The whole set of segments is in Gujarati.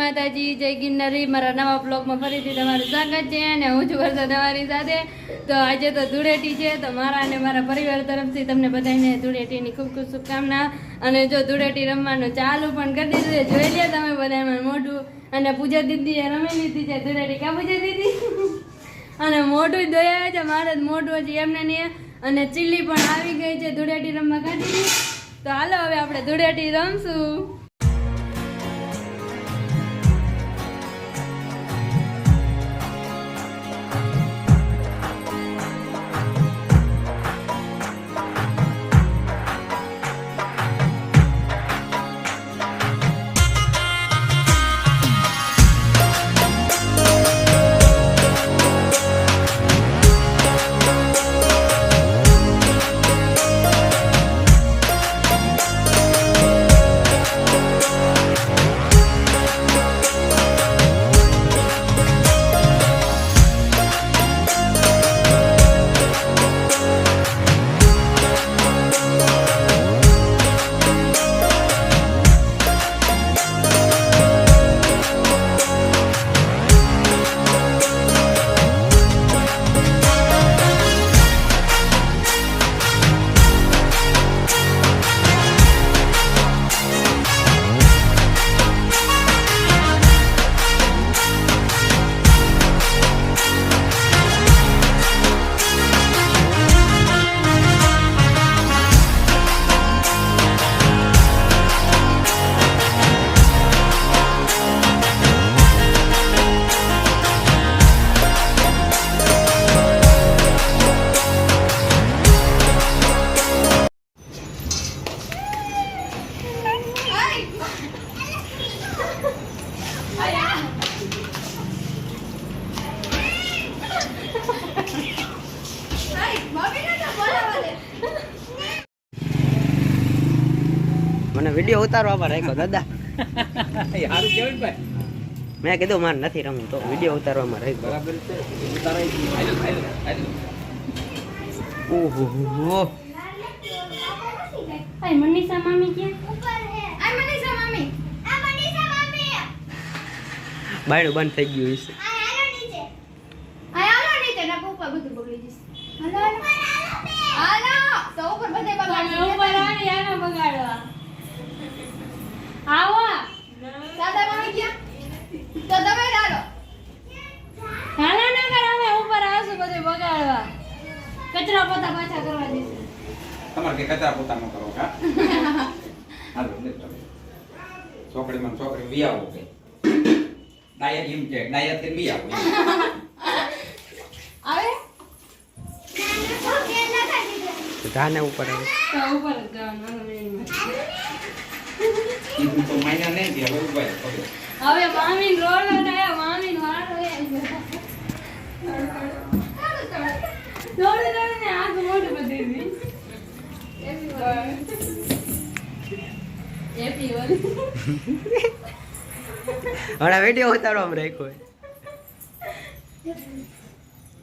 માતાજી, જય ગિરનારી. મારા નવા બ્લોગમાં ફરીથી તમારું સ્વાગત છે અને હું છું વર્ષા તમારી સાથે. તો આજે તો ધૂળેટી છે, તો મારા અને મારા પરિવાર તરફથી તમને બધાને ધૂળેટીની ખૂબ ખૂબ શુભકામના. અને જો ધૂળેટી રમવાનું ચાલુ પણ કરી દીધું છે, જોઈ લે તમે બધા મોઢું. અને પૂજા દીદીએ રમી લીધી છે ધૂળેટી. કા પૂજા દીદી? અને મોઢું ધોયા છે, મારે મોઢું હજી એમને નહીં. અને ચીલી પણ આવી ગઈ છે ધૂળેટી રમવા કાઢી. તો હાલો હવે આપણે ધૂળેટી રમશું. મને વિડિયો ઉતારવા પર રાખ્યો દાદા. સારું કેવાય ભાઈ. મેં કીધું મારે નથી રમવું, તો વિડિયો ઉતારવામાં રાખ્યો. બરાબર છે. ઉતારાય હાલો હાલો. ઓહો હો. ભાઈ મનીષા મામી ક્યાં? ઉપર હે. આ મનીષા મામી. બાયણું બંધ થઈ ગયું છે. હાલો નીચે ના પપ્પા બધું બગડી જશે. હાલો તો ઉપર બધે બગાડો. ઉપર આને આનો બગાડવા. આવો. દાદા મામી ક્યાં? તો તમે ચાલો. હાલો ના કર, અમે ઉપર આવશું બધે બગાડવા. કચરા પોતા પાછા કરવા દેશે. તમારે કે કચરા પોતા ન કરો કા? હાલો લે ચાલો. છોકરી બી આવો કે. ડાયટ એમ કે ડાયટ કે બી આવો. આવે? ધાને ઉપર આવે. તો ઉપર જ જવાનું. ઈ તો મહિના નહીં દે હવે ઉભા રહો. હવે મામીન રોલ આયા, મામીન વાળ હોય. દોડે ને આગ મોઢું બધી દી. હેપી હોલી. હમણાં વિડિયો ઉતારવામાં રાખ્યો.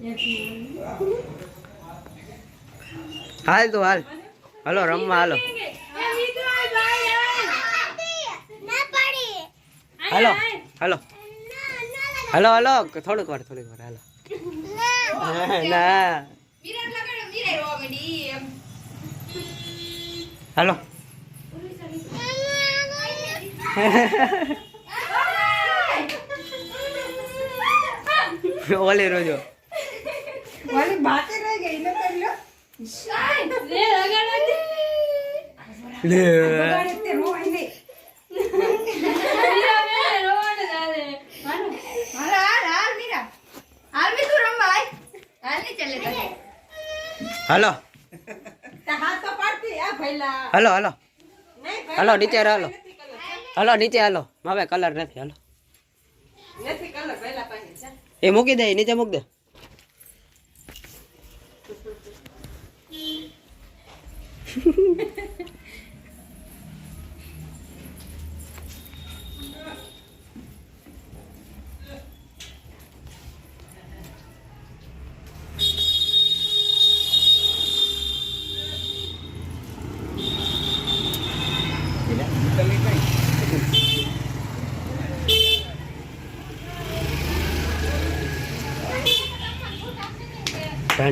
હેપી હાલ તો હાલ. હાલો રમવા હાલો. હાલો હાલો હાલો હાલો થોડીક વાર હાલો. ના હાલો. ઓલી રોજો વાલી બાતે રહી ગઈ ન કરી લો લે લગાડો લે બગાડે તે રોય ને મીરા મે રોવાને દાદે હાલો હાલ મીરા હાલ મી તું રમવા આય હાલ ની ચલે તો હાલો તા હાથ તો પાડતી આ ભઈલા હાલો હાલો નહીં હાલો નીચે હાલો. હાલો નીચે હાલો. હવે કલર નથી. હાલો નથી કલર ભઈલા પાસે છે એ મૂકી દે, નીચે મૂક દે.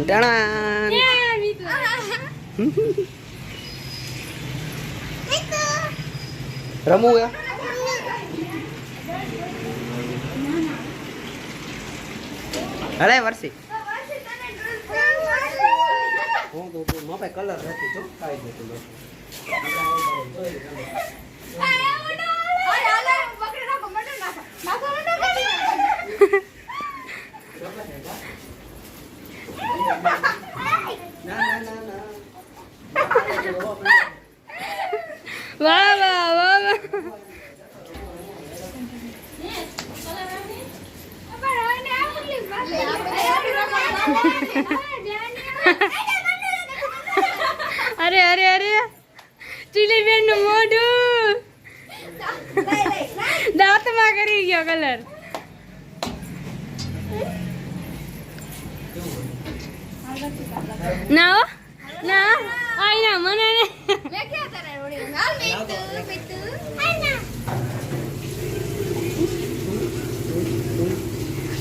ટાણ રમવું હે અરે વર્ષી હું તો માપે કલર નથી ચોખ્ખાઈ જતો વાહ વાહ વાહ વાહ અરે અરે અરે ચીલી બેન નું મોઢું દાંતમાં કરી ગયો કલર ના હો ના આઈ ના મને ને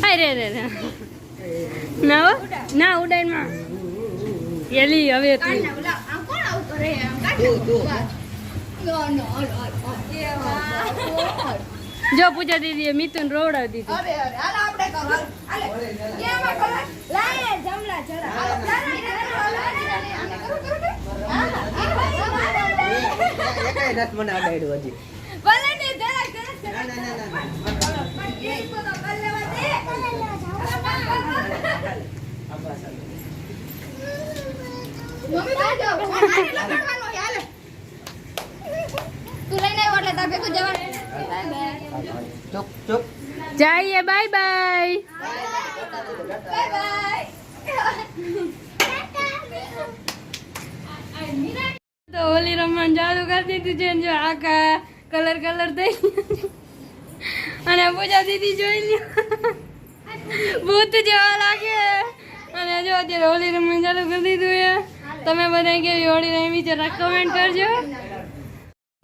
અરે રે રે ના હો ના ઉડાન માં એલી હવે તું જો પૂજા દીદી મિથુન રોવડાવી દીધું મને આગાડ્યું હજી ચુપ ચુપ જઈએ બાય બાય તો હોલી રમવાનું ચાલુ કરી દીધું છે જો આખા કલર કલર થઈ અને પૂજા દીદી જોઈ લ્યો ભૂત જેવા લાગે અને જો અત્યારે હોલી રમવાનું ચાલુ કરી દીધું છે તમે બધા કેવી હોળી રમી છે કમેન્ટ કરજો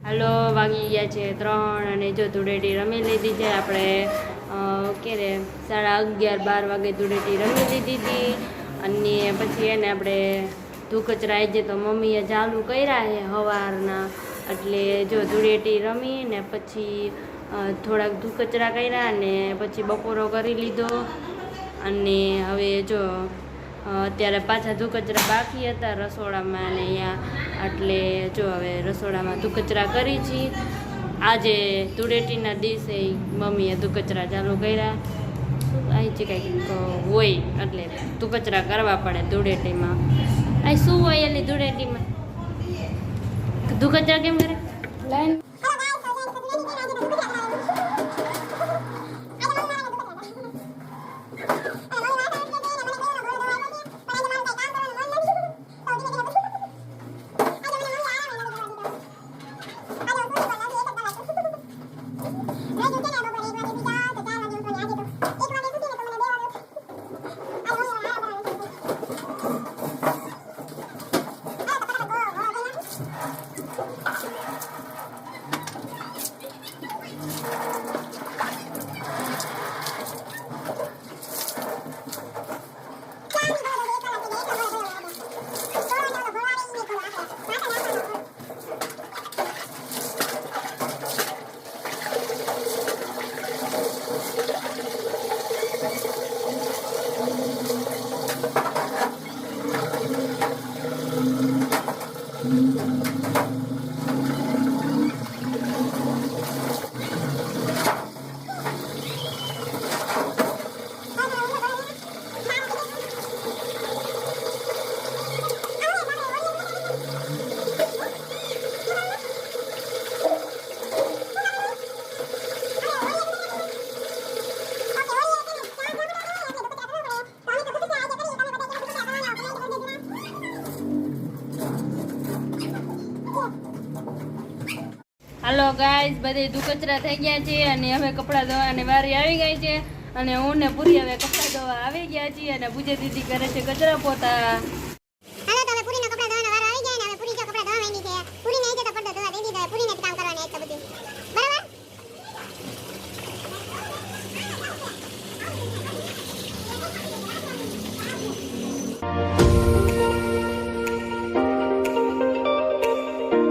હાલો વાગી ગયા છે 3 અને જો ધૂળેટી રમી લીધી છે આપણે કે રે 11:30-12 વાગે ધૂળેટી રમી લીધી હતી અને પછી એને આપણે ધૂકચરા આજે તો મમ્મીએ ચાલુ કર્યા છે સવારના એટલે જો ધૂળેટી રમી ને પછી થોડાક ધૂકચરા કર્યા અને પછી બપોરો કરી લીધો અને હવે જો અત્યારે પાછા ધૂકચરા બાકી હતા રસોડામાં અને અહીંયા એટલે જો હવે રસોડામાં ધૂકચરા કરી છીએ આજે ધૂળેટીના દિવસે મમ્મીએ ધૂકચરા ચાલુ કર્યા અહીં છે કંઈક હોય એટલે ધૂકચરા કરવા પડે ધૂળેટીમાં અહીં શું હોય એની ધૂળેટીમાં ધૂકચરા કેમ કરે લાઈન હાલો ગાઈસ બધે ધૂકચરા થઈ ગયા છે અને હવે કપડાં ધોવાની વારી આવી ગઈ છે અને હું ને પૂરી હવે કપડાં ધોવા આવી ગયા છીએ અને પૂજા દીદી કરે છે કચરા પોતા હાલો તો હવે પૂરીના કપડા ધોવાના વારો આવી ગયા ને હવે પૂરી જો કપડા ધોવા માંડી છે પૂરીને આવી તો પડદો ધોવા દઈ દીધો પૂરીને કામ કરવાનું એટલું બધું બરાબર છે